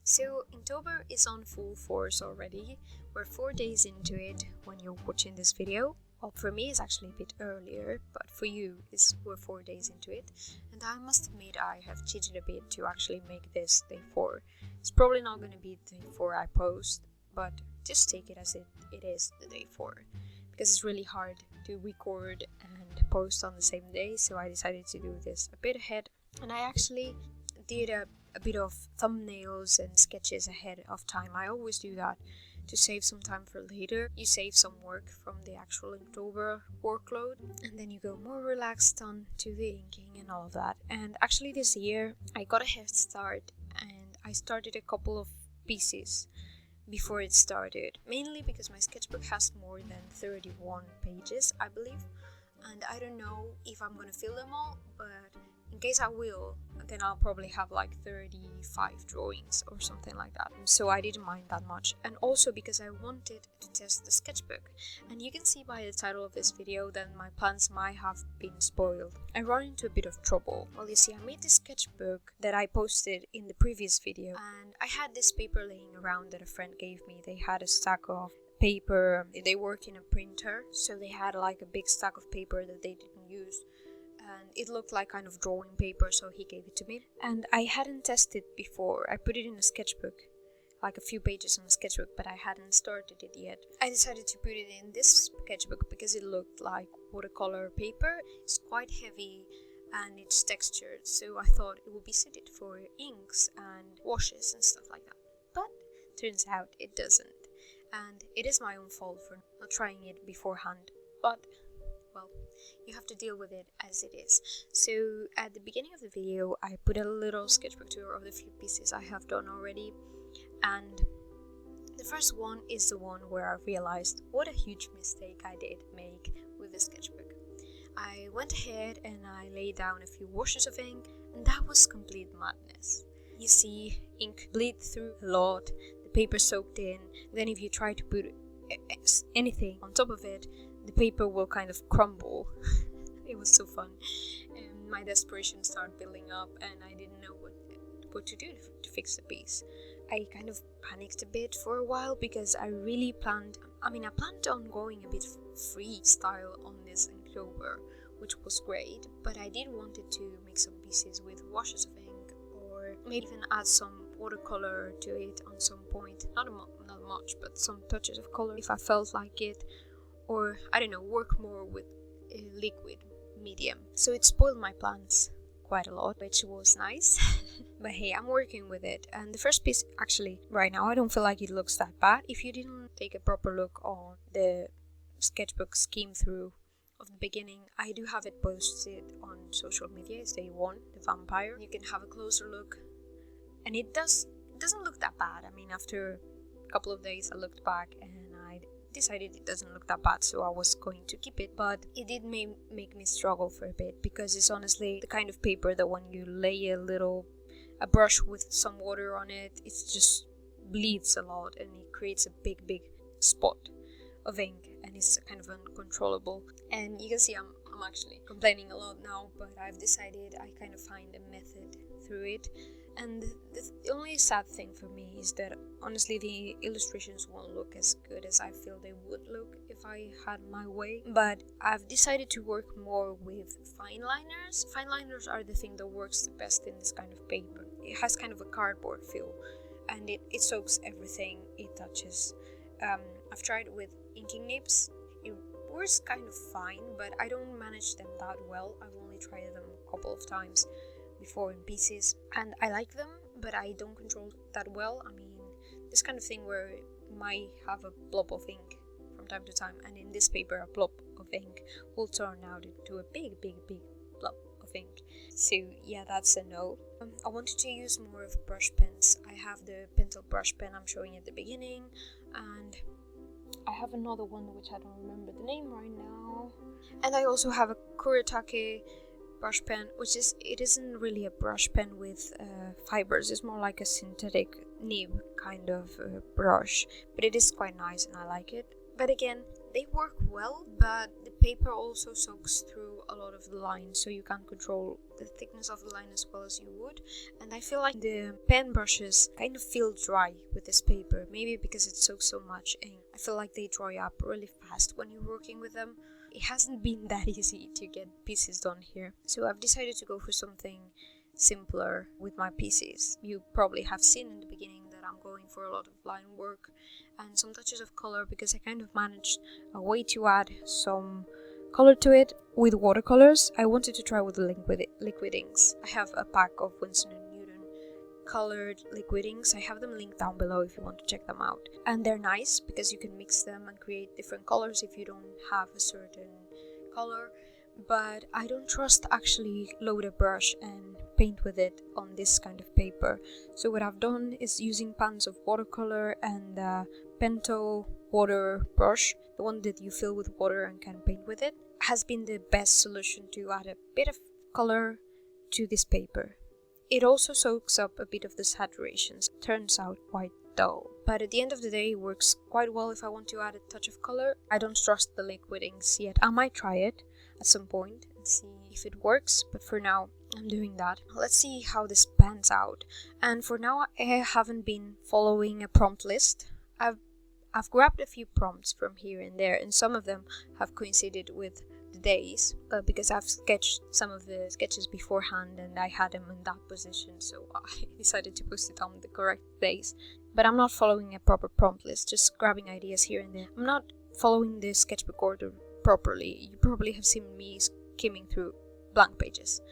So Inktober is on full force already. We're 4 days into it when you're watching this video. Well, for me it's actually a bit earlier, but for you we're 4 days into it. And I must admit I have cheated a bit to actually make this day 4. It's probably not going to be day 4 I post, but just take it as it is the day 4. Because it's really hard to record and post on the same day, so I decided to do this a bit ahead. And I actually did a bit of thumbnails and sketches ahead of time. I always do that to save some time for later. You save some work from the actual Inktober workload, and then you go more relaxed on to the inking and all of that. And actually this year I got a head start and I started a couple of pieces before it started, mainly because my sketchbook has more than 31 pages, I believe, and I don't know if I'm gonna fill them all, but in case I will, then I'll probably have like 35 drawings or something like that. So I didn't mind that much. And also because I wanted to test the sketchbook. And you can see by the title of this video that my plans might have been spoiled. I run into a bit of trouble. Well, you see, I made this sketchbook that I posted in the previous video. And I had this paper laying around that a friend gave me. They had a stack of paper. They work in a printer. So they had like a big stack of paper that they didn't use. And it looked like kind of drawing paper, so he gave it to me. And I hadn't tested before. I put it in a sketchbook, like a few pages in a sketchbook, but I hadn't started it yet. I decided to put it in this sketchbook because it looked like watercolor paper. It's quite heavy and it's textured, so I thought it would be suited for inks and washes and stuff like that. But turns out it doesn't. And it is my own fault for not trying it beforehand. But well, you have to deal with it as it is. So at the beginning of the video I put a little sketchbook tour of the few pieces I have done already, and the first one is the one where I realized what a huge mistake I did make with the sketchbook. I went ahead and I laid down a few washes of ink, and that was complete madness. You see ink bleed through a lot, the paper soaked in, then if you try to put anything on top of it, the paper will kind of crumble. It was so fun, and my desperation started building up, and I didn't know what to do to fix the piece. I kind of panicked a bit for a while because I planned on going a bit freestyle on this Inktober, which was great, but I did wanted to make some pieces with washes of ink, or maybe even add some watercolor to it on some point. Not much, but some touches of color if I felt like it. Or, I don't know, work more with a liquid medium. So it spoiled my plans quite a lot, which was nice. But hey, I'm working with it. And the first piece, actually, right now, I don't feel like it looks that bad. If you didn't take a proper look on the sketchbook scheme through of the beginning, I do have it posted on social media. It's day 1, the vampire. You can have a closer look. And it doesn't look that bad. I mean, after a couple of days, I looked back and I decided it doesn't look that bad, so I was going to keep it. But it did make me struggle for a bit, because it's honestly the kind of paper that when you lay a brush with some water on it, it just bleeds a lot and it creates a big spot of ink, and it's kind of uncontrollable. And you can see I'm actually complaining a lot now, but I've decided I kind of find a method through it. And the only sad thing for me is that honestly the illustrations won't look as good as I feel they would look if I had my way. But I've decided to work more with fine liners. Fine liners are the thing that works the best in this kind of paper. It has kind of a cardboard feel, and it soaks everything it touches. I've tried with inking nibs. It works kind of fine, but I don't manage them that well. I've only tried them a couple of times before in pieces, and I like them, but I don't control that well. I mean, this kind of thing where you might have a blob of ink from time to time, and in this paper a blob of ink will turn out into a big blob of ink. So yeah, that's a no. I wanted to use more of brush pens. I have the Pentel brush pen I'm showing at the beginning, and I have another one which I don't remember the name right now, and I also have a Kuretake brush pen, which isn't really a brush pen with fibers. It's more like a synthetic nib kind of brush, but it is quite nice and I like it. But again, They work well, but the paper also soaks through a lot of the lines, so you can't control the thickness of the line as well as you would. And I feel like the pen brushes kind of feel dry with this paper, maybe because it soaks so much ink. I feel like they dry up really fast when you're working with them. It hasn't been that easy to get pieces done here, so I've decided to go for something simpler with my pieces. You probably have seen in the beginning that I'm going for a lot of line work and some touches of color, because I kind of managed a way to add some color to it with watercolors. I wanted to try with the liquid inks. I have a pack of Winston & Newton colored liquid inks. I have them linked down below if you want to check them out. And they're nice because you can mix them and create different colors if you don't have a certain color. But I don't trust actually load a brush and paint with it on this kind of paper. So what I've done is using pans of watercolor and the Pentel water brush, the one that you fill with water and can paint with it, has been the best solution to add a bit of color to this paper. It also soaks up a bit of the saturations. It turns out quite dull, but at the end of the day it works quite well if I want to add a touch of color. I don't trust the liquid inks yet. I might try it at some point and see if it works, but for now I'm doing that. Let's see how this pans out. And for now I haven't been following a prompt list. I've grabbed a few prompts from here and there, and some of them have coincided with the days, because I've sketched some of the sketches beforehand and I had them in that position, so I decided to post it on the correct days. But I'm not following a proper prompt list, just grabbing ideas here and there. I'm not following the sketchbook order properly. You probably have seen me skimming through blank pages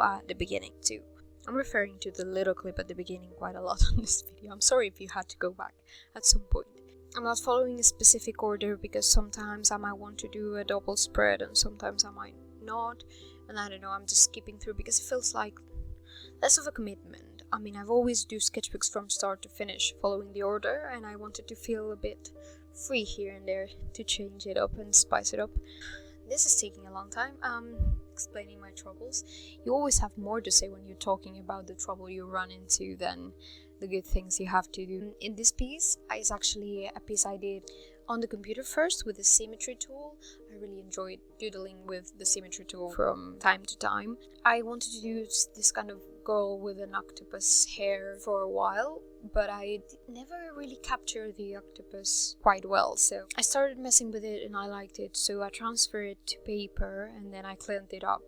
at the beginning too. I'm referring to the little clip at the beginning quite a lot on this video. I'm sorry if you had to go back at some point. I'm not following a specific order because sometimes I might want to do a double spread and sometimes I might not. And I don't know, I'm just skipping through because it feels like less of a commitment. I mean, I've always do sketchbooks from start to finish following the order, and I wanted to feel a bit free here and there to change it up and spice it up. This is taking a long time. Explaining my troubles. You always have more to say when you're talking about the trouble you run into than the good things you have to do. In this piece, it's actually a piece I did on the computer first with the symmetry tool. I really enjoyed doodling with the symmetry tool from time to time. I wanted to do this kind of girl with an octopus hair for a while, but I never really captured the octopus quite well, so I started messing with it and I liked it, so I transferred it to paper and then I cleaned it up.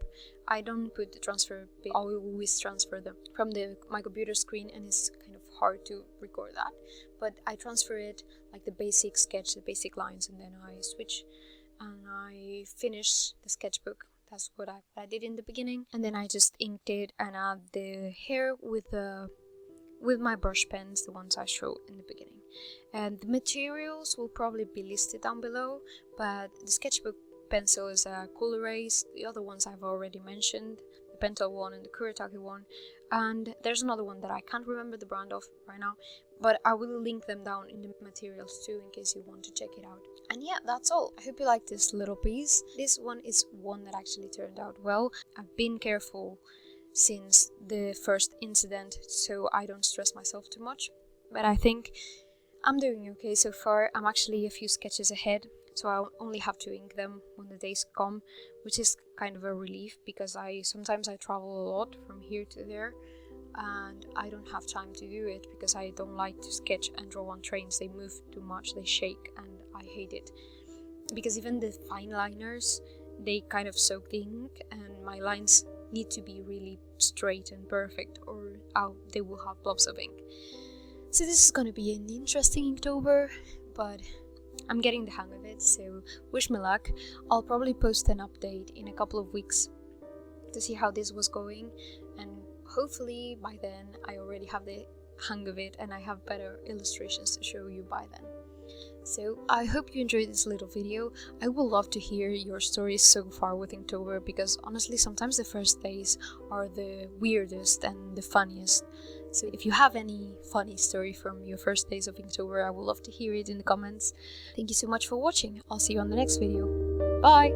I don't put the transfer bit, I always transfer them from my computer screen, and it's kind of hard to record that, but I transfer it like the basic sketch, the basic lines, and then I switch and I finish the sketchbook. That's what I did in the beginning, and then I just inked it and add the hair with my brush pens, the ones I showed in the beginning. And the materials will probably be listed down below, but the sketchbook pencil is a cool erase. The other ones I've already mentioned, the Pentel one and the Kuretake one, and there's another one that I can't remember the brand of right now, but I will link them down in the materials too in case you want to check it out. And yeah, that's all. I hope you like this little piece. This one is one that actually turned out well. I've been careful since the first incident, so I don't stress myself too much, but I think I'm doing okay so far. I'm actually a few sketches ahead, so I'll only have to ink them when the days come, which is kind of a relief because sometimes I travel a lot from here to there and I don't have time to do it because I don't like to sketch and draw on trains. They move too much, they shake, and I hate it because even the fine liners, they kind of soak the ink and my lines need to be really straight and perfect or they will have blobs of ink. So this is gonna be an interesting Inktober, but I'm getting the hang of it, so wish me luck. I'll probably post an update in a couple of weeks to see how this was going, and hopefully by then I already have the hang of it and I have better illustrations to show you by then. So I hope you enjoyed this little video. I would love to hear your stories so far with Inktober, because honestly sometimes the first days are the weirdest and the funniest. So if you have any funny story from your first days of Inktober, I would love to hear it in the comments. Thank you so much for watching. I'll see you on the next video. Bye!